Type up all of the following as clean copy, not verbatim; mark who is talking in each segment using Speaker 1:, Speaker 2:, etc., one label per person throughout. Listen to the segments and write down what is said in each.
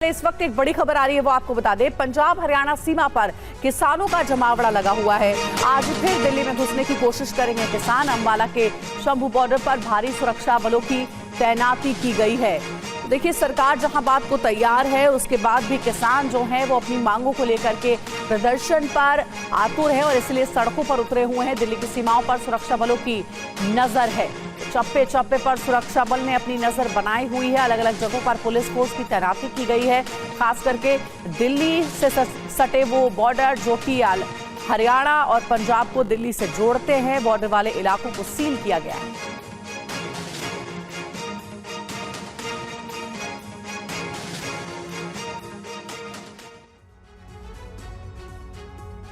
Speaker 1: इस वक्त एक बड़ी खबर आ रही है, वो आपको बता दें। पंजाब हरियाणा सीमा पर किसानों का जमावड़ा लगा हुआ है। आज फिर दिल्ली में घुसने की कोशिश करेंगे किसान। अंबाला के शंभू बॉर्डर पर भारी सुरक्षा बलों की तैनाती की गई है। देखिए, सरकार जहां बात को तैयार है, उसके बाद भी किसान जो हैं वो अपनी मांगों को लेकर के प्रदर्शन पर आतुर हैं और इसलिए सड़कों पर उतरे हुए हैं। दिल्ली की सीमाओं पर सुरक्षा बलों की नजर है। चप्पे चप्पे पर सुरक्षा बल ने अपनी नजर बनाई हुई है। अलग अलग जगहों पर पुलिस फोर्स की तैनाती की गई है। खास करके दिल्ली से सटे वो बॉर्डर जो कि हरियाणा और पंजाब को दिल्ली से जोड़ते हैं, बॉर्डर वाले इलाकों को सील किया गया है।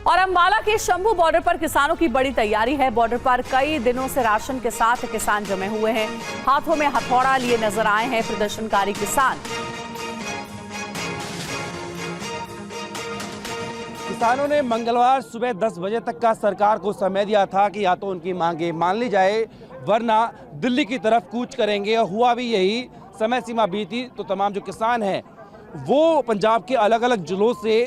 Speaker 1: और अंबाला के शंभू बॉर्डर पर किसानों की बड़ी तैयारी है। बॉर्डर पर कई दिनों से राशन के साथ किसान जमे हुए हैं। हाथों में हथौड़ा लिए नजर आए हैं प्रदर्शनकारी किसान।
Speaker 2: किसानों ने मंगलवार सुबह 10 बजे तक का सरकार को समय दिया था कि या तो उनकी मांगे मान ली जाए वरना दिल्ली की तरफ कूच करेंगे, और हुआ भी यही। समय सीमा बीती तो तमाम जो किसान हैं वो पंजाब के अलग अलग जिलों से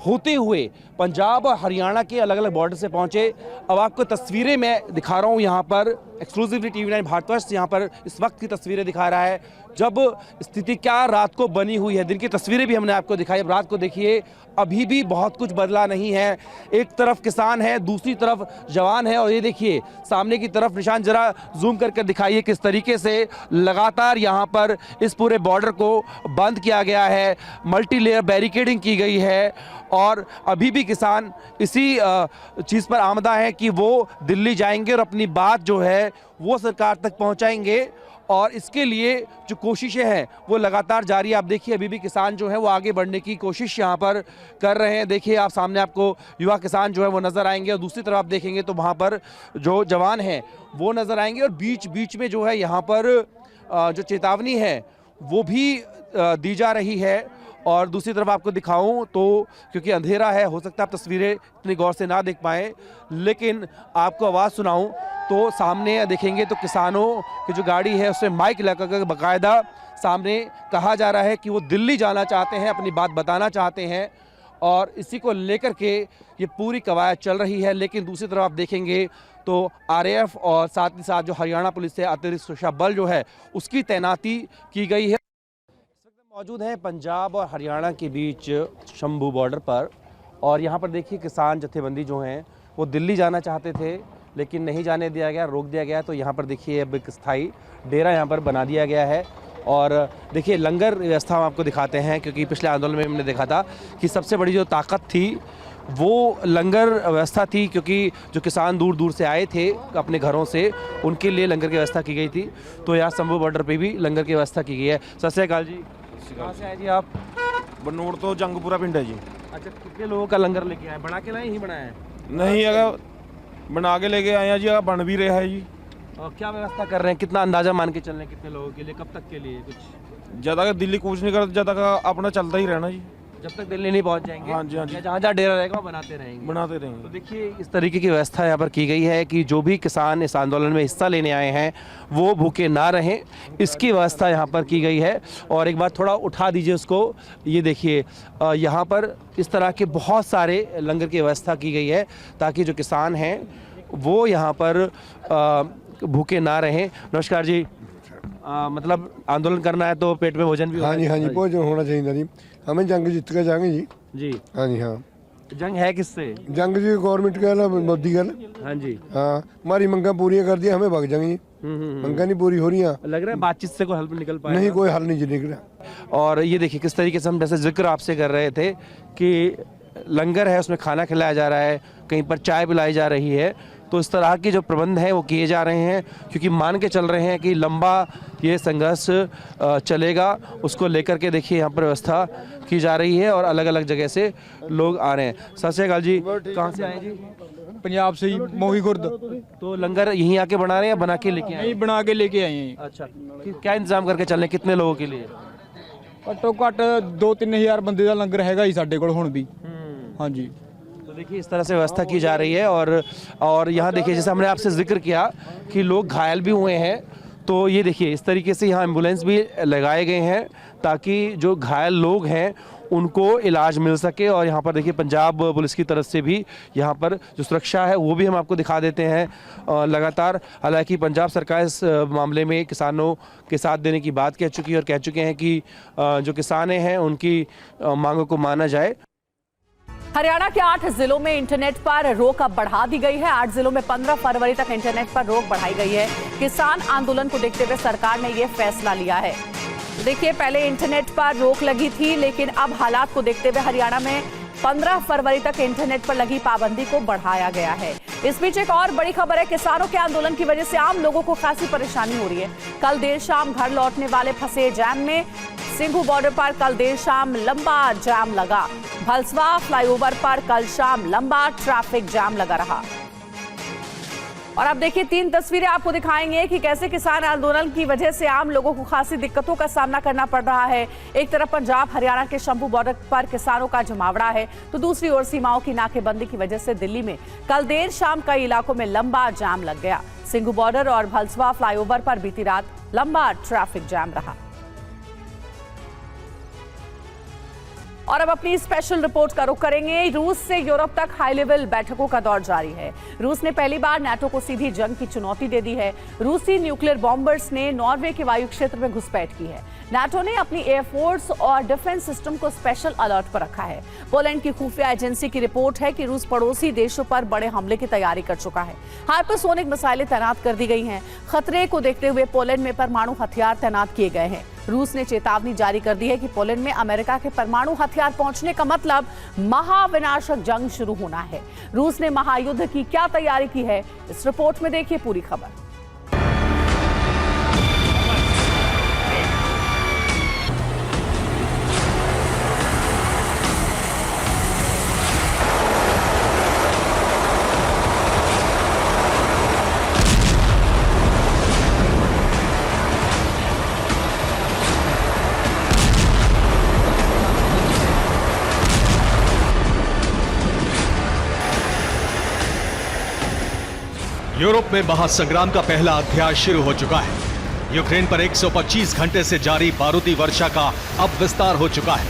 Speaker 2: होते हुए पंजाब और हरियाणा के अलग अलग बॉर्डर से पहुंचे। अब आपको तस्वीरें मैं दिखा रहा हूं, यहाँ पर एक्सक्लूसिवली TV9 भारतवर्ष यहाँ पर इस वक्त की तस्वीरें दिखा रहा है जब स्थिति क्या रात को बनी हुई है। दिन की तस्वीरें भी हमने आपको दिखाई। अब रात को देखिए, अभी भी बहुत कुछ बदला नहीं है। एक तरफ किसान है, दूसरी तरफ जवान है, और ये देखिए सामने की तरफ निशान जरा जूम करके दिखाइए किस तरीके से लगातार यहाँ पर इस पूरे बॉर्डर को बंद किया गया है। मल्टी लेयर बैरिकेडिंग की गई है और अभी भी किसान इसी चीज़ पर आमदा है कि वो दिल्ली जाएंगे और अपनी बात जो है वो सरकार तक पहुंचाएंगे, और इसके लिए जो कोशिशें हैं वो लगातार जारी है। आप देखिए, अभी भी किसान जो है वो आगे बढ़ने की कोशिश यहाँ पर कर रहे हैं। देखिए, आप सामने आपको युवा किसान जो है वो नज़र आएंगे, और दूसरी तरफ आप देखेंगे तो वहाँ पर जो जवान हैं वो नज़र आएंगे, और बीच बीच में जो है यहाँ पर जो चेतावनी है वो भी दी जा रही है। और दूसरी तरफ आपको दिखाऊं तो क्योंकि अंधेरा है, हो सकता है आप तस्वीरें इतनी गौर से ना देख पाएँ, लेकिन आपको आवाज़ सुनाऊं तो सामने देखेंगे तो किसानों की जो गाड़ी है उसमें माइक लगाकर बाकायदा सामने कहा जा रहा है कि वो दिल्ली जाना चाहते हैं, अपनी बात बताना चाहते हैं, और इसी को लेकर के ये पूरी कवायद चल रही है। लेकिन दूसरी तरफ आप देखेंगे तो RAF और साथ ही साथ जो हरियाणा पुलिस है, अतिरिक्त सुरक्षा बल जो है उसकी तैनाती की गई है। मौजूद हैं पंजाब और हरियाणा के बीच शंभू बॉर्डर पर, और यहाँ पर देखिए किसान जत्थेबंदी जो हैं वो दिल्ली जाना चाहते थे लेकिन नहीं जाने दिया गया, रोक दिया गया। तो यहाँ पर देखिए अब एक स्थायी डेरा यहाँ पर बना दिया गया है। और देखिए लंगर व्यवस्था हम आपको दिखाते हैं, क्योंकि पिछले आंदोलन में हमने देखा था कि सबसे बड़ी जो ताकत थी वो लंगर व्यवस्था थी, क्योंकि जो किसान दूर दूर से आए थे अपने घरों से, उनके लिए लंगर की व्यवस्था की गई थी। तो यहाँ शंभू बॉर्डर पर भी लंगर की व्यवस्था की गई है। सत श्री अकाल जी, कहाँ से आए जी आप?
Speaker 3: बनूड़ तो जंगपुरा पिंड है जी।
Speaker 2: अच्छा, कितने लोगों का लंगर लेके आए? बना के लाए, ही बनाया है?
Speaker 3: नहीं, अगर बना के लेके आए हैं जी, अगर बन भी रहा है जी।
Speaker 2: और क्या व्यवस्था कर रहे हैं? कितना अंदाजा मान के चल रहे हैं? कितने लोगों के लिए, कब तक के लिए? कुछ
Speaker 3: ज़्यादा का दिल्ली कूच नहीं करते, ज़्यादा का अपना चलता ही रहना जी,
Speaker 2: जब तक दिल्ली नहीं पहुंच जाएंगे।
Speaker 3: हाँ जी, हाँ जी,
Speaker 2: जहाँ जहाँ डेरा रहेगा वो बनाते रहेंगे।
Speaker 3: रहेंगे।
Speaker 2: तो देखिए, इस तरीके की व्यवस्था यहाँ पर की गई है कि जो भी किसान इस आंदोलन में हिस्सा लेने आए हैं वो भूखे ना रहें, इसकी व्यवस्था यहाँ पर की गई है। और एक बार थोड़ा उठा दीजिए उसको, ये देखिए यहाँ पर इस तरह के बहुत सारे लंगर की व्यवस्था की गई है ताकि जो किसान हैं वो यहाँ पर भूखे ना रहें। नमस्कार जी, मतलब आंदोलन करना है तो पेट में भोजन भी?
Speaker 4: हाँ जी, हाँ जी, भोजन होना चाहिए जी। हमें जंग जीत के जाएंगे जी।
Speaker 2: जी
Speaker 4: हाँ जी, हाँ।
Speaker 2: जंग है किससे?
Speaker 4: जंग जी गवर्नमेंट गल, मोदी गल।
Speaker 2: हाँ जी,
Speaker 4: हाँ, हमारी मंगा पूरी कर दी, हमें भाग जाएंगे जी। मंगा नहीं पूरी हो रही है।
Speaker 2: लग रहा है बातचीत से कोई हल निकल पाएगा?
Speaker 4: नहीं, कोई हल नहीं जी निकला।
Speaker 2: और ये देखिए किस तरीके से हम जैसे जिक्र आपसे कर रहे थे कि लंगर है, उसमें खाना खिलाया जा रहा है, कहीं पर चाय पिलाई जा रही है। तो इस तरह के जो प्रबंध हैं वो किए जा रहे हैं, क्योंकि मान के चल रहे हैं कि लंबा ये संघर्ष चलेगा। उसको लेकर के देखिए यहाँ पर व्यवस्था की जा रही है और अलग अलग जगह से लोग आ रहे हैं। सत श्री अकाल जी, कहाँ से आए जी?
Speaker 5: पंजाब से ही, मोही खुर्द।
Speaker 2: तो लंगर यहीं आके बना रहे हैं या बना के लेके आए?
Speaker 5: नहीं, बना के लेके आए हैं।
Speaker 2: अच्छा, क्या इंतजाम करके चल रहे हैं? कितने लोगों के लिए?
Speaker 5: घट्टो घट 2-3 हज़ार बंदे का लंगर हैगा ही साडे कोल हुण भी। हाँ जी,
Speaker 2: तो देखिए इस तरह से व्यवस्था की जा रही है। और यहाँ देखिए जैसे हमने आपसे जिक्र किया कि लोग घायल भी हुए हैं, तो ये देखिए इस तरीके से यहाँ एम्बुलेंस भी लगाए गए हैं ताकि जो घायल लोग हैं उनको इलाज मिल सके। और यहाँ पर देखिए पंजाब पुलिस की तरफ से भी यहाँ पर जो सुरक्षा है वो भी हम आपको दिखा देते हैं लगातार। हालांकि पंजाब सरकार इस मामले में किसानों के साथ देने की बात कह चुकी है और कह चुके हैं कि जो किसान हैं उनकी मांगों को माना जाए।
Speaker 1: हरियाणा के 8 जिलों में इंटरनेट पर रोक अब बढ़ा दी गई है। 8 जिलों में 15 फरवरी तक इंटरनेट पर रोक बढ़ाई गई है। किसान आंदोलन को देखते हुए सरकार ने यह फैसला लिया है। देखिए, पहले इंटरनेट पर रोक लगी थी, लेकिन अब हालात को देखते हुए हरियाणा में 15 फरवरी तक इंटरनेट पर लगी पाबंदी को बढ़ाया गया है। इस बीच एक और बड़ी खबर है, किसानों के आंदोलन की वजह से आम लोगों को खासी परेशानी हो रही है। कल देर शाम घर लौटने वाले फंसे जाम में सिंघू बॉर्डर पर कल देर शाम लंबा जाम लगा। भलसवा फ्लाईओवर पर कल शाम लंबा ट्रैफिक जाम लगा रहा। और अब देखिए 3 तस्वीरें आपको दिखाएंगे कि कैसे किसान आंदोलन की वजह से आम लोगों को खासी दिक्कतों का सामना करना पड़ रहा है। एक तरफ पंजाब हरियाणा के शंभू बॉर्डर पर किसानों का जमावड़ा है, तो दूसरी ओर सीमाओं की नाकेबंदी की वजह से दिल्ली में कल देर शाम कई इलाकों में लंबा जाम लग गया। सिंघू बॉर्डर और भलसवा फ्लाईओवर पर बीती रात लंबा ट्रैफिक जाम रहा। और अब अपनी स्पेशल रिपोर्ट का रुख करेंगे। रूस से यूरोप तक हाई लेवल बैठकों का दौर जारी है। रूस ने पहली बार नाटो को सीधी जंग की चुनौती दे दी है। रूसी न्यूक्लियर बॉम्बर्स ने नॉर्वे के वायु क्षेत्र में घुसपैठ की है। नाटो ने अपनी एयरफोर्स और डिफेंस सिस्टम को स्पेशल अलर्ट पर रखा है। पोलैंड की खुफिया एजेंसी की रिपोर्ट है कि रूस पड़ोसी देशों पर बड़े हमले की तैयारी कर चुका है। हाइपरसोनिक मिसाइलें तैनात कर दी गई हैं। खतरे को देखते हुए पोलैंड में परमाणु हथियार तैनात किए गए हैं। रूस ने चेतावनी जारी कर दी है कि पोलैंड में अमेरिका के परमाणु हथियार पहुंचने का मतलब महाविनाशक जंग शुरू होना है। रूस ने महायुद्ध की क्या तैयारी की है, इस रिपोर्ट में देखिए पूरी खबर।
Speaker 6: यूरोप में महासंग्राम का पहला अध्याय शुरू हो चुका है। यूक्रेन पर 125 घंटे से जारी बारूदी वर्षा का अब विस्तार हो चुका है।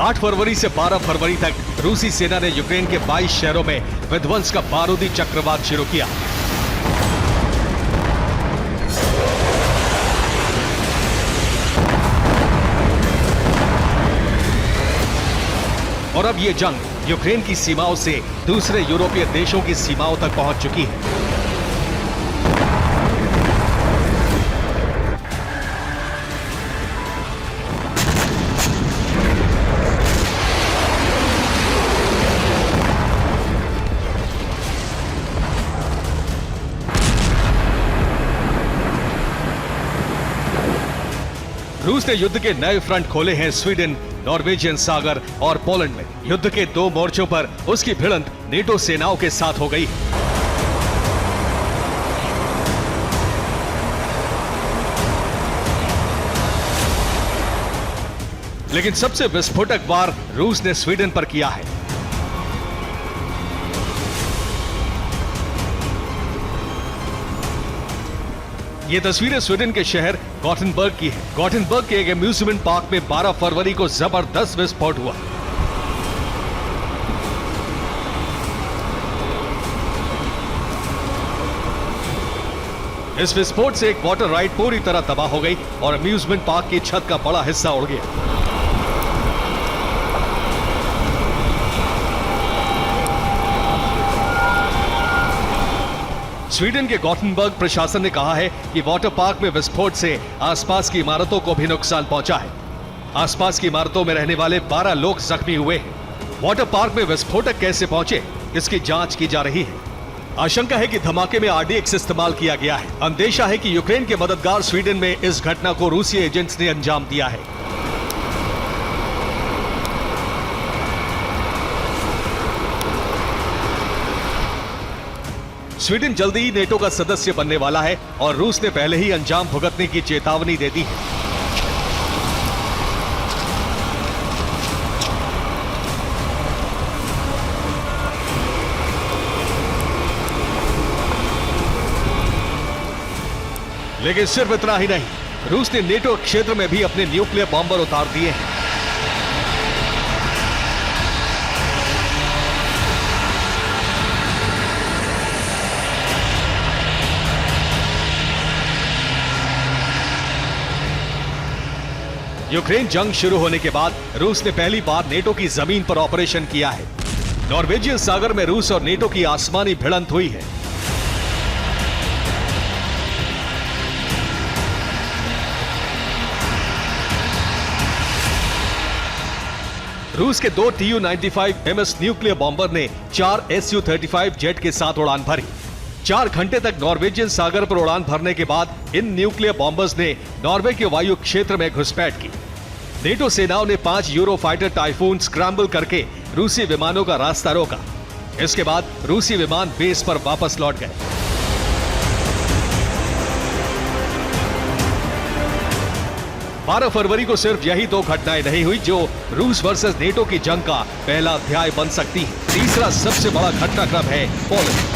Speaker 6: आठ फरवरी से 12 फरवरी तक रूसी सेना ने यूक्रेन के 22 शहरों में विध्वंस का बारूदी चक्रवात शुरू किया। और अब ये जंग यूक्रेन की सीमाओं से दूसरे यूरोपीय देशों की सीमाओं तक पहुंच चुकी है। रूस ने युद्ध के नए फ्रंट खोले हैं स्वीडन, नॉर्वेजियन सागर और पोलैंड में। युद्ध के 2 मोर्चों पर उसकी भिड़ंत नेटो सेनाओं के साथ हो गई। लेकिन सबसे विस्फोटक वार रूस ने स्वीडन पर किया है। ये तस्वीरें स्वीडन के शहर गॉथेनबर्ग की है। गॉथेनबर्ग के एक अम्यूजमेंट पार्क में 12 फरवरी को जबरदस्त विस्फोट हुआ। इस विस्फोट से एक वाटर राइड पूरी तरह तबाह हो गई और अम्यूजमेंट पार्क की छत का बड़ा हिस्सा उड़ गया। स्वीडन के गॉथेनबर्ग प्रशासन ने कहा है कि वाटर पार्क में विस्फोट से आसपास की इमारतों को भी नुकसान पहुंचा है। आसपास की इमारतों में रहने वाले 12 लोग जख्मी हुए हैं। वाटर पार्क में विस्फोटक कैसे पहुंचे, इसकी जांच की जा रही है। आशंका है कि धमाके में RDX इस्तेमाल किया गया है। अंदेशा है कि यूक्रेन के मददगार स्वीडन में इस घटना को रूसी एजेंट्स ने अंजाम दिया है। स्वीडन जल्दी ही नेटो का सदस्य बनने वाला है और रूस ने पहले ही अंजाम भुगतने की चेतावनी दे दी है। लेकिन सिर्फ इतना ही नहीं, रूस ने नेटो क्षेत्र में भी अपने न्यूक्लियर बॉम्बर उतार दिए हैं। यूक्रेन जंग शुरू होने के बाद रूस ने पहली बार नेटो की जमीन पर ऑपरेशन किया है। नॉर्वेजियन सागर में रूस और नेटो की आसमानी भिड़ंत हुई है। रूस के 2 Tu-95 MS न्यूक्लियर बॉम्बर ने 4 Su-35 जेट के साथ उड़ान भरी। 4 घंटे तक नॉर्वेजियन सागर पर उड़ान भरने के बाद इन न्यूक्लियर बॉम्बर्स ने नॉर्वे के वायु क्षेत्र में घुसपैठ की। नेटो सेनाओं ने 5 यूरोफाइटर टाइफून स्क्रैम्बल करके रूसी विमानों का रास्ता रोका। इसके बाद रूसी विमान बेस पर वापस लौट गए। बारह फरवरी को सिर्फ यही 2 घटनाएं नहीं हुई जो रूस वर्सेस नेटो की जंग का पहला अध्याय बन सकती है। तीसरा सबसे बड़ा घटनाक्रम है पोलैंड।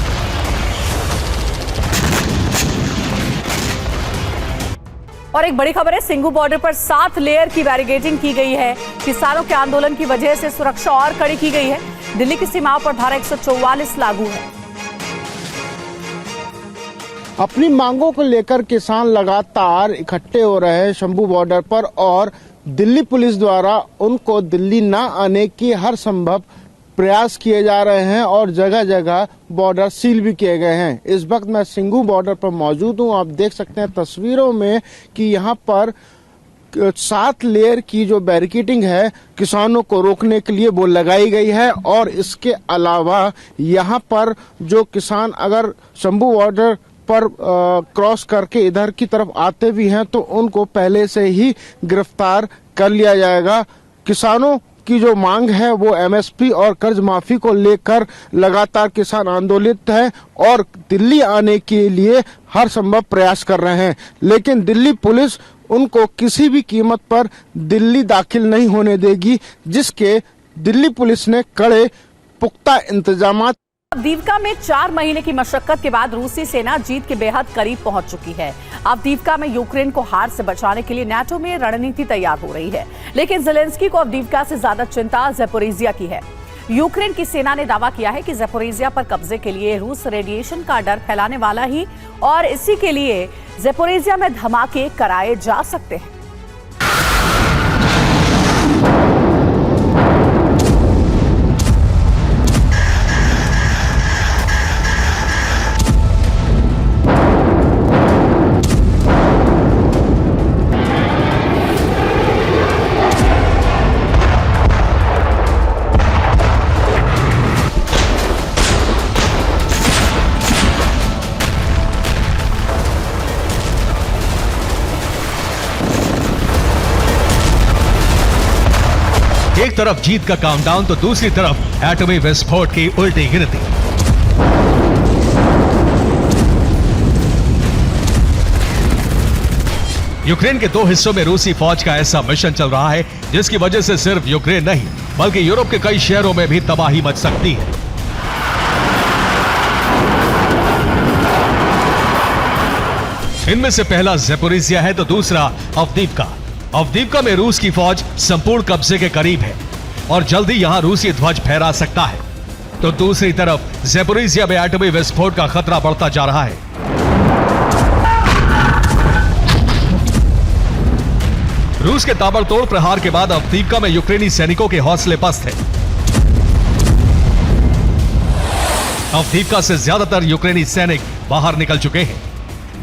Speaker 1: और एक बड़ी खबर है, सिंघू बॉर्डर पर 7 लेयर की बैरिकेडिंग की गई है। किसानों के आंदोलन की वजह से सुरक्षा और कड़ी की गई है। दिल्ली की सीमाओं पर धारा 144 लागू है।
Speaker 7: अपनी मांगों को लेकर किसान लगातार इकट्ठे हो रहे हैं शंभू बॉर्डर पर और दिल्ली पुलिस द्वारा उनको दिल्ली न आने की हर संभव प्रयास किए जा रहे हैं और जगह जगह बॉर्डर सील भी किए गए हैं। इस वक्त मैं सिंघू बॉर्डर पर मौजूद हूं। आप देख सकते हैं तस्वीरों में कि यहाँ पर 7 लेयर की जो बैरिकेडिंग है किसानों को रोकने के लिए वो लगाई गई है और इसके अलावा यहाँ पर जो किसान अगर शंभू बॉर्डर पर क्रॉस करके इधर की तरफ आते भी हैं तो उनको पहले से ही गिरफ्तार कर लिया जाएगा। किसानों की जो मांग है वो एमएसपी और कर्ज माफी को लेकर लगातार किसान आंदोलित है और दिल्ली आने के लिए हर संभव प्रयास कर रहे हैं, लेकिन दिल्ली पुलिस उनको किसी भी कीमत पर दिल्ली दाखिल नहीं होने देगी, जिसके दिल्ली पुलिस ने कड़े पुख्ता इंतजाम।
Speaker 1: अवदीवका में 4 महीने की मशक्कत के बाद रूसी सेना जीत के बेहद करीब पहुंच चुकी है। अवदीवका में यूक्रेन को हार से बचाने के लिए नाटो में रणनीति तैयार हो रही है, लेकिन ज़ेलेंस्की को अवदीवका से ज्यादा चिंता ज़ेपोरिजिया की है। यूक्रेन की सेना ने दावा किया है कि ज़ेपोरिजिया पर कब्जे के लिए रूस रेडिएशन का डर फैलाने वाला ही और इसी के लिए ज़ेपोरिजिया में धमाके कराए जा सकते हैं।
Speaker 6: एक तरफ जीत का काउंटडाउन तो दूसरी तरफ एटमी विस्फोट की उल्टी गिनती। यूक्रेन के 2 हिस्सों में रूसी फौज का ऐसा मिशन चल रहा है जिसकी वजह से सिर्फ यूक्रेन नहीं बल्कि यूरोप के कई शहरों में भी तबाही मच सकती है। इनमें से पहला ज़ेपोरिजिया है तो दूसरा अवदीवका। अवदीवका में रूस की फौज संपूर्ण कब्जे के करीब है और जल्दी यहां रूसी ध्वज फहरा सकता है, तो दूसरी तरफ ज़ेपोरिजिया में एटमी विस्फोट का खतरा बढ़ता जा रहा है। रूस के ताबड़तोड़ प्रहार के बाद अवदीवका में यूक्रेनी सैनिकों के हौसले पस्त हैं। अवदीवका से ज्यादातर यूक्रेनी सैनिक बाहर निकल चुके हैं।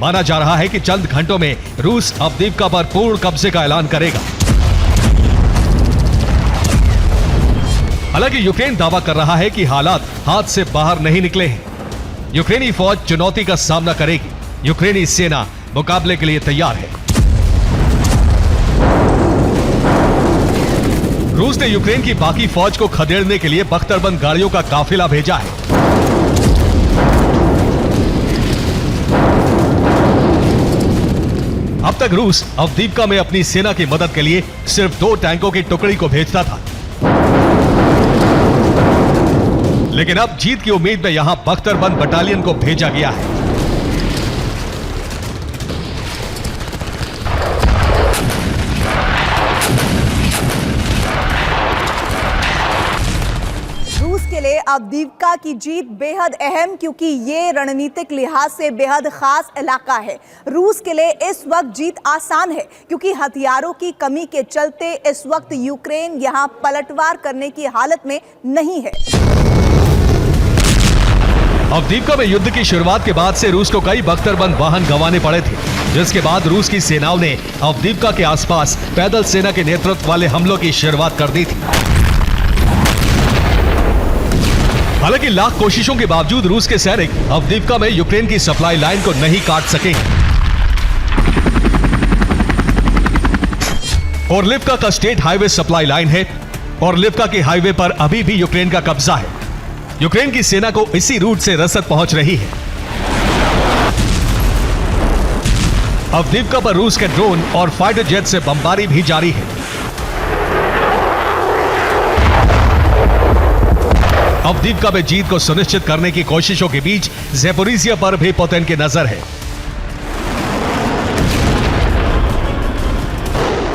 Speaker 6: माना जा रहा है कि चंद घंटों में रूस अवदीवका पर पूर्ण कब्जे का ऐलान करेगा। हालांकि यूक्रेन दावा कर रहा है कि हालात हाथ से बाहर नहीं निकले हैं। यूक्रेनी फौज चुनौती का सामना करेगी। यूक्रेनी सेना मुकाबले के लिए तैयार है। रूस ने यूक्रेन की बाकी फौज को खदेड़ने के लिए बख्तरबंद गाड़ियों का काफिला भेजा है। अब तक रूस अवदीवका में अपनी सेना की मदद के लिए सिर्फ 2 टैंकों की टुकड़ी को भेजता था, लेकिन अब जीत की उम्मीद में यहां बख्तरबंद बटालियन को भेजा गया है।
Speaker 8: अवदीपका की जीत बेहद अहम, क्योंकि ये रणनीतिक लिहाज से बेहद खास इलाका है। रूस के लिए इस वक्त जीत आसान है, क्योंकि हथियारों की कमी के चलते इस वक्त यूक्रेन यहां पलटवार करने की हालत में नहीं है।
Speaker 6: अवदीपका में युद्ध की शुरुआत के बाद से रूस को कई बख्तरबंद वाहन गंवाने पड़े थे, जिसके बाद रूस की सेनाओं ने अवदीपका के आसपास पैदल सेना के नेतृत्व वाले हमलों की शुरुआत कर दी थी। हालांकि लाख कोशिशों के बावजूद रूस के सैनिक अवदीपका में यूक्रेन की सप्लाई लाइन को नहीं काट सके। ओरलिवका का स्टेट हाईवे सप्लाई लाइन है। ओरलिवका के हाईवे पर अभी भी यूक्रेन का कब्जा है। यूक्रेन की सेना को इसी रूट से रसद पहुंच रही है। अवदीपका पर रूस के ड्रोन और फाइटर जेट से बमबारी भी जारी है। अवदीपका में जीत को सुनिश्चित करने की कोशिशों के बीच ज़ेपोरिज़िया पर भी पुतिन की नजर है।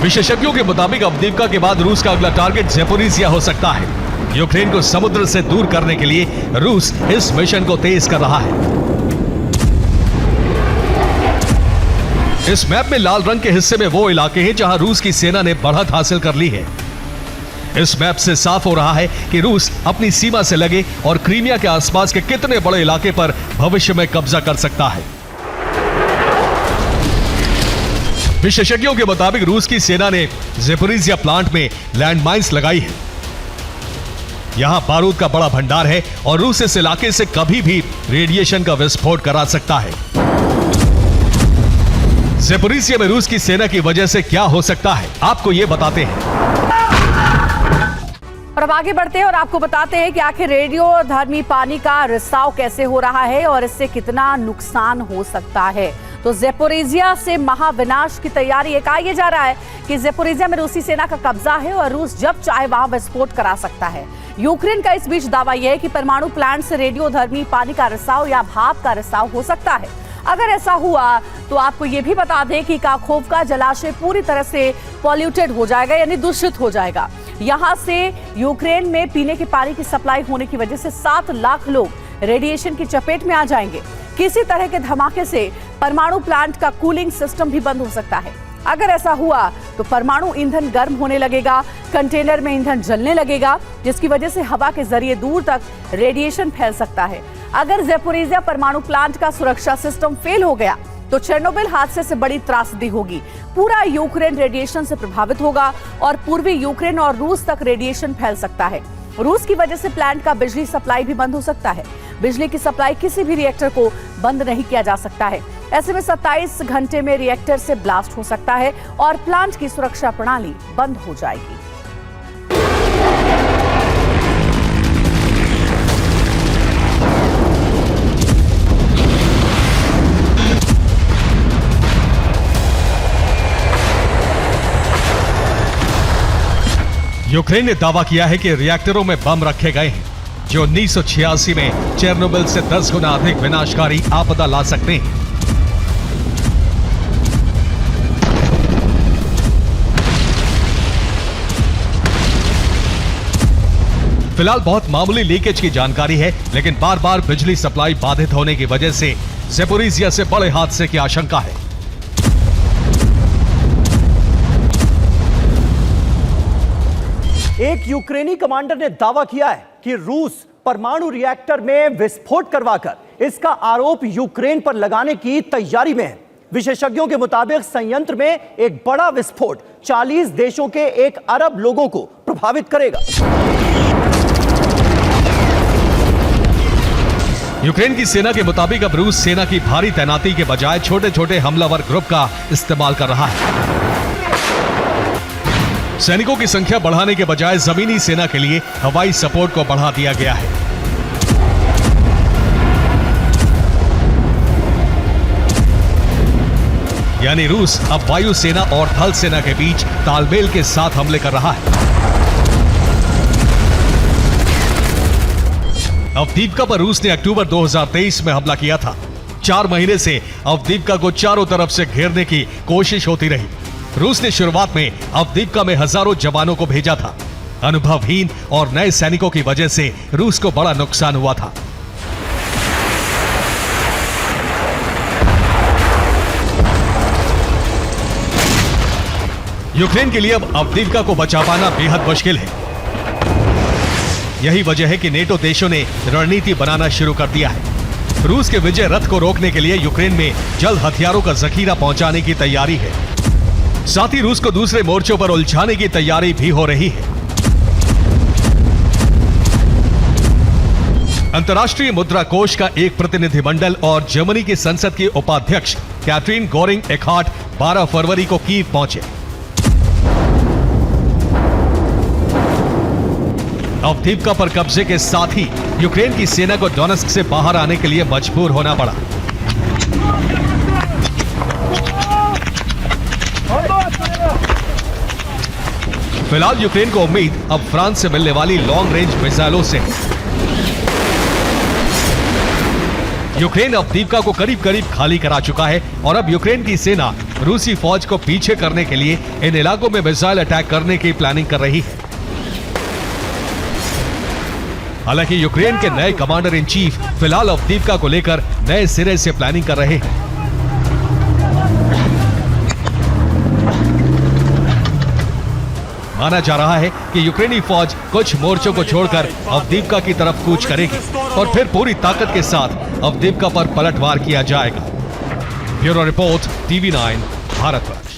Speaker 6: विशेषज्ञों के मुताबिक अवदीपका के बाद रूस का अगला टारगेट ज़ेपोरिज़िया हो सकता है। यूक्रेन को समुद्र से दूर करने के लिए रूस इस मिशन को तेज कर रहा है। इस मैप में लाल रंग के हिस्से में वो इलाके हैं जहां रूस की सेना ने बढ़त हासिल कर ली है। इस मैप से साफ हो रहा है कि रूस अपनी सीमा से लगे और क्रीमिया के आसपास के कितने बड़े इलाके पर भविष्य में कब्जा कर सकता है। विशेषज्ञों के मुताबिक रूस की सेना ने ज़ेपोरिज़िया प्लांट में लैंडमाइंस लगाई है। यहां बारूद का बड़ा भंडार है और रूस इस इलाके से कभी भी रेडिएशन का विस्फोट करा सकता है। ज़ेपोरिज़िया में रूस की सेना की वजह से क्या हो सकता है, आपको यह बताते हैं।
Speaker 1: और अब आगे बढ़ते हैं और आपको बताते हैं कि आखिर रेडियोधर्मी पानी का रिसाव कैसे हो रहा है और इससे कितना नुकसान हो सकता है। तो ज़ेपोरिज़िया से महाविनाश की तैयारी है। कहा यह जा रहा है कि ज़ेपोरिज़िया में रूसी सेना का कब्जा है और रूस जब चाहे वहां विस्फोट करा सकता है। यूक्रेन का इस बीच दावा यह है कि परमाणु प्लांट से रेडियोधर्मी पानी का रिसाव या भाप का रिसाव हो सकता है। अगर ऐसा हुआ तो आपको यह भी बता दें कि काखोवका जलाशय पूरी तरह से पॉल्यूटेड हो जाएगा, यानी दूषित हो जाएगा। यहां से यूक्रेन में पीने के पानी की सप्लाई होने की वजह से 7 लाख लोग रेडिएशन की चपेट में आ जाएंगे। किसी तरह के धमाके से परमाणु प्लांट का कूलिंग सिस्टम भी बंद हो सकता है। अगर ऐसा हुआ तो परमाणु ईंधन गर्म होने लगेगा, कंटेनर में ईंधन जलने लगेगा, जिसकी वजह से हवा के जरिए दूर तक रेडिएशन फैल सकता है। अगर ज़ेपोरिज़िया परमाणु प्लांट का सुरक्षा सिस्टम फेल हो गया तो चेरनोबिल हादसे से बड़ी त्रासदी होगी। पूरा यूक्रेन रेडिएशन से प्रभावित होगा और पूर्वी यूक्रेन और रूस तक रेडिएशन फैल सकता है। रूस की वजह से प्लांट का बिजली सप्लाई भी बंद हो सकता है। बिजली की सप्लाई किसी भी रिएक्टर को बंद नहीं किया जा सकता है। ऐसे में 27 घंटे में रिएक्टर से ब्लास्ट हो सकता है और प्लांट की सुरक्षा प्रणाली बंद हो जाएगी।
Speaker 6: यूक्रेन ने दावा किया है कि रिएक्टरों में बम रखे गए हैं जो 1986 में चेरनोबिल से 10 गुना अधिक विनाशकारी आपदा ला सकते हैं। फिलहाल बहुत मामूली लीकेज की जानकारी है, लेकिन बार बार बिजली सप्लाई बाधित होने की वजह से ज़ेपोरिज़िया से बड़े हादसे की आशंका है।
Speaker 9: एक यूक्रेनी कमांडर ने दावा किया है कि रूस परमाणु रिएक्टर में विस्फोट करवाकर इसका आरोप यूक्रेन पर लगाने की तैयारी में है। विशेषज्ञों के मुताबिक संयंत्र में एक बड़ा विस्फोट 40 देशों के 1 अरब लोगों को प्रभावित करेगा।
Speaker 6: यूक्रेन की सेना के मुताबिक अब रूस सेना की भारी तैनाती के बजाय छोटे छोटे हमलावर ग्रुप का इस्तेमाल कर रहा है। सैनिकों की संख्या बढ़ाने के बजाय जमीनी सेना के लिए हवाई सपोर्ट को बढ़ा दिया गया है। यानी रूस अब वायु सेना और थल सेना के बीच तालमेल के साथ हमले कर रहा है। अवदीपका पर रूस ने अक्टूबर 2023 में हमला किया था। 4 महीने से अवदीपका को चारों तरफ से घेरने की कोशिश होती रही। रूस ने शुरुआत में अवदीपका में हजारों जवानों को भेजा था। अनुभवहीन और नए सैनिकों की वजह से रूस को बड़ा नुकसान हुआ था। यूक्रेन के लिए अब अवदीव्का को बचा पाना बेहद मुश्किल है। यही वजह है कि नेटो देशों ने रणनीति बनाना शुरू कर दिया है। रूस के विजय रथ को रोकने के लिए यूक्रेन में जल्द हथियारों का जखीरा पहुंचाने की तैयारी है। साथ ही रूस को दूसरे मोर्चों पर उलझाने की तैयारी भी हो रही है। अंतर्राष्ट्रीय मुद्रा कोष का एक प्रतिनिधिमंडल और जर्मनी की संसद के उपाध्यक्ष कैथरीन गोरिंग एखार्ट 12 फरवरी को कीव पहुंचे। अवदीव्का पर कब्जे के साथ ही यूक्रेन की सेना को डोनेस्क से बाहर आने के लिए मजबूर होना पड़ा। फिलहाल यूक्रेन को उम्मीद अब फ्रांस से मिलने वाली लॉन्ग रेंज मिसाइलों से है। यूक्रेन अवदीव्का को करीब करीब खाली करा चुका है और अब यूक्रेन की सेना रूसी फौज को पीछे करने के लिए इन इलाकों में मिसाइल अटैक करने की प्लानिंग कर रही है। हालांकि यूक्रेन के नए कमांडर इन चीफ फिलहाल अवदीव्का को लेकर नए सिरे से प्लानिंग कर रहे हैं। माना जा रहा है कि यूक्रेनी फौज कुछ मोर्चों को छोड़कर अवदीव्का की तरफ कूच करेगी और फिर पूरी ताकत के साथ अवदीव्का पर पलटवार किया जाएगा। Bureau report, TV9 Bharatvarsh.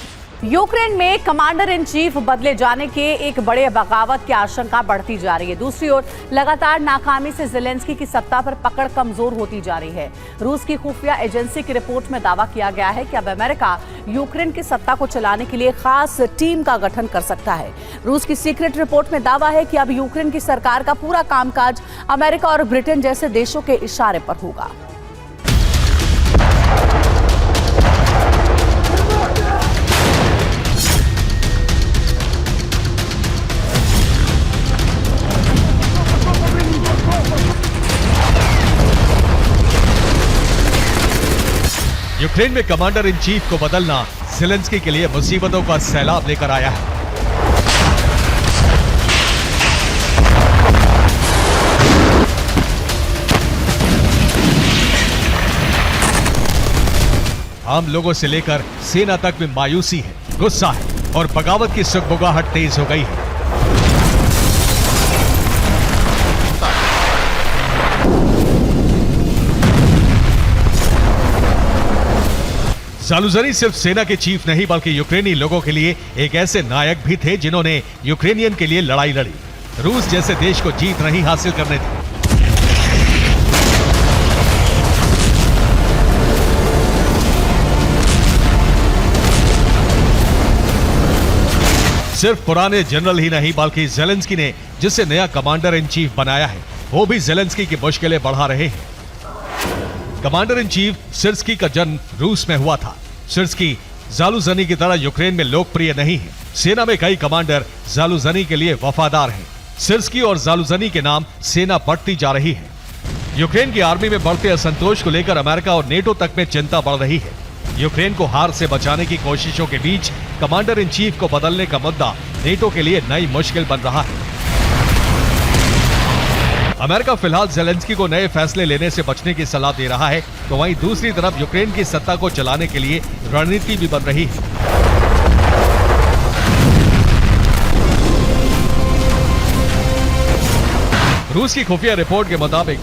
Speaker 1: Ukraine में कमांडर इन चीफ बदले जाने के एक बड़े बगावत की आशंका बढ़ती जा रही है। दूसरी ओर लगातार नाकामी से ज़ेलेंस्की की सत्ता पर पकड़ कमजोर होती जा रही है। रूस की खुफिया एजेंसी की रिपोर्ट में दावा किया गया है कि अब अमेरिका यूक्रेन की सत्ता को चलाने के लिए खास टीम का गठन कर सकता है। रूस की सीक्रेट रिपोर्ट में दावा है कि अब यूक्रेन की सरकार का पूरा कामकाज अमेरिका और ब्रिटेन जैसे देशों के इशारे पर होगा।
Speaker 6: यूक्रेन में कमांडर इन चीफ को बदलना ज़ेलेंस्की के लिए मुसीबतों का सैलाब लेकर आया है। आम लोगों से लेकर सेना तक में मायूसी है, गुस्सा है और बगावत की सुगबुगाहट तेज हो गई है। ज़ालुझनी सिर्फ सेना के चीफ नहीं बल्कि यूक्रेनी लोगों के लिए एक ऐसे नायक भी थे जिन्होंने यूक्रेनियन के लिए लड़ाई लड़ी, रूस जैसे देश को जीत नहीं हासिल करने दी। सिर्फ पुराने जनरल ही नहीं बल्कि ज़ेलेंस्की ने जिसे नया कमांडर इन चीफ बनाया है वो भी ज़ेलेंस्की की मुश्किलें बढ़ा रहे हैं। कमांडर इन चीफ सिर्स्की का जन्म रूस में हुआ था। सिर्स्की ज़ालुझनी की तरह यूक्रेन में लोकप्रिय नहीं है। सेना में कई कमांडर ज़ालुझनी के लिए वफादार हैं। सिर्स्की और ज़ालुझनी के नाम सेना बढ़ती जा रही है। यूक्रेन की आर्मी में बढ़ते असंतोष को लेकर अमेरिका और नेटो तक में चिंता बढ़ रही है। यूक्रेन को हार से बचाने की कोशिशों के बीच कमांडर इन चीफ को बदलने का मुद्दा नेटो के लिए नई मुश्किल बन रहा है। अमेरिका फिलहाल ज़ेलेंस्की को नए फैसले लेने से बचने की सलाह दे रहा है, तो वहीं दूसरी तरफ यूक्रेन की सत्ता को चलाने के लिए रणनीति भी बन रही है। रूस की खुफिया रिपोर्ट के मुताबिक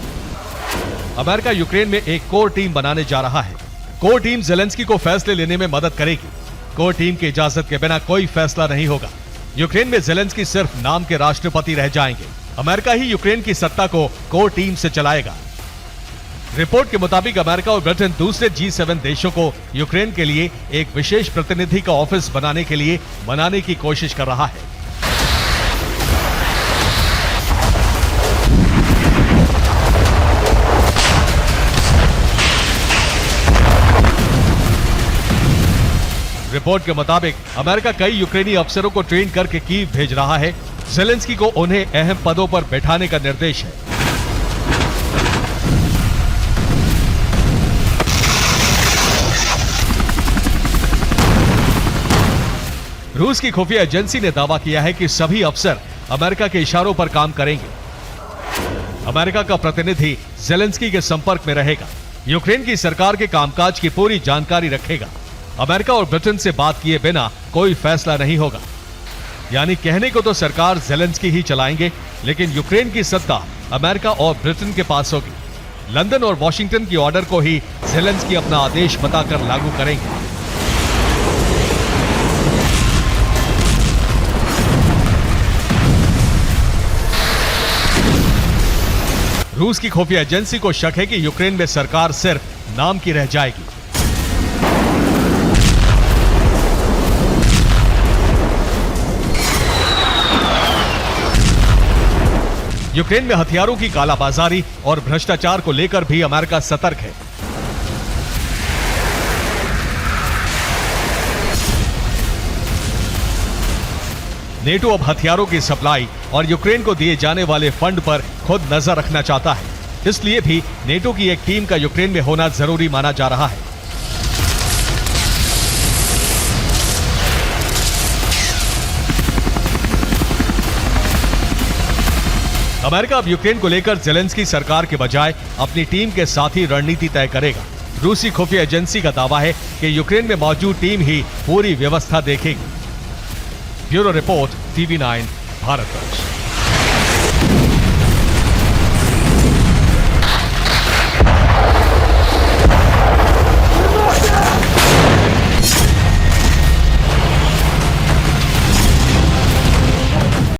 Speaker 6: अमेरिका यूक्रेन में एक कोर टीम बनाने जा रहा है। कोर टीम ज़ेलेंस्की को फैसले लेने में मदद करेगी। कोर टीम की इजाजत के बिना कोई फैसला नहीं होगा। यूक्रेन में ज़ेलेंस्की सिर्फ नाम के राष्ट्रपति रह जाएंगे। अमेरिका ही यूक्रेन की सत्ता को कोर टीम से चलाएगा। रिपोर्ट के मुताबिक अमेरिका और ब्रिटेन दूसरे G7 देशों को यूक्रेन के लिए एक विशेष प्रतिनिधि का ऑफिस बनाने के लिए मनाने की कोशिश कर रहा है। रिपोर्ट के मुताबिक अमेरिका कई यूक्रेनी अफसरों को ट्रेन करके कीव भेज रहा है। ज़ेलेंस्की को उन्हें अहम पदों पर बैठाने का निर्देश है। रूस की खुफिया एजेंसी ने दावा किया है कि सभी अफसर अमेरिका के इशारों पर काम करेंगे। अमेरिका का प्रतिनिधि ज़ेलेंस्की के संपर्क में रहेगा, यूक्रेन की सरकार के कामकाज की पूरी जानकारी रखेगा। अमेरिका और ब्रिटेन से बात किए बिना कोई फैसला नहीं होगा। यानी कहने को तो सरकार ज़ेलेंस्की ही चलाएंगे, लेकिन यूक्रेन की सत्ता अमेरिका और ब्रिटेन के पास होगी। लंदन और वॉशिंगटन की ऑर्डर को ही ज़ेलेंस्की अपना आदेश बताकर लागू करेंगे। रूस की खुफिया एजेंसी को शक है कि यूक्रेन में सरकार सिर्फ नाम की रह जाएगी। यूक्रेन में हथियारों की कालाबाजारी और भ्रष्टाचार को लेकर भी अमेरिका सतर्क है। नेटो अब हथियारों की सप्लाई और यूक्रेन को दिए जाने वाले फंड पर खुद नजर रखना चाहता है। इसलिए भी नेटो की एक टीम का यूक्रेन में होना जरूरी माना जा रहा है। अमेरिका अब यूक्रेन को लेकर ज़ेलेंस्की सरकार के बजाय अपनी टीम के साथ ही रणनीति तय करेगा। रूसी खुफिया एजेंसी का दावा है कि यूक्रेन में मौजूद टीम ही पूरी व्यवस्था देखेगी। Bureau report, TV9 Bharatvarsh.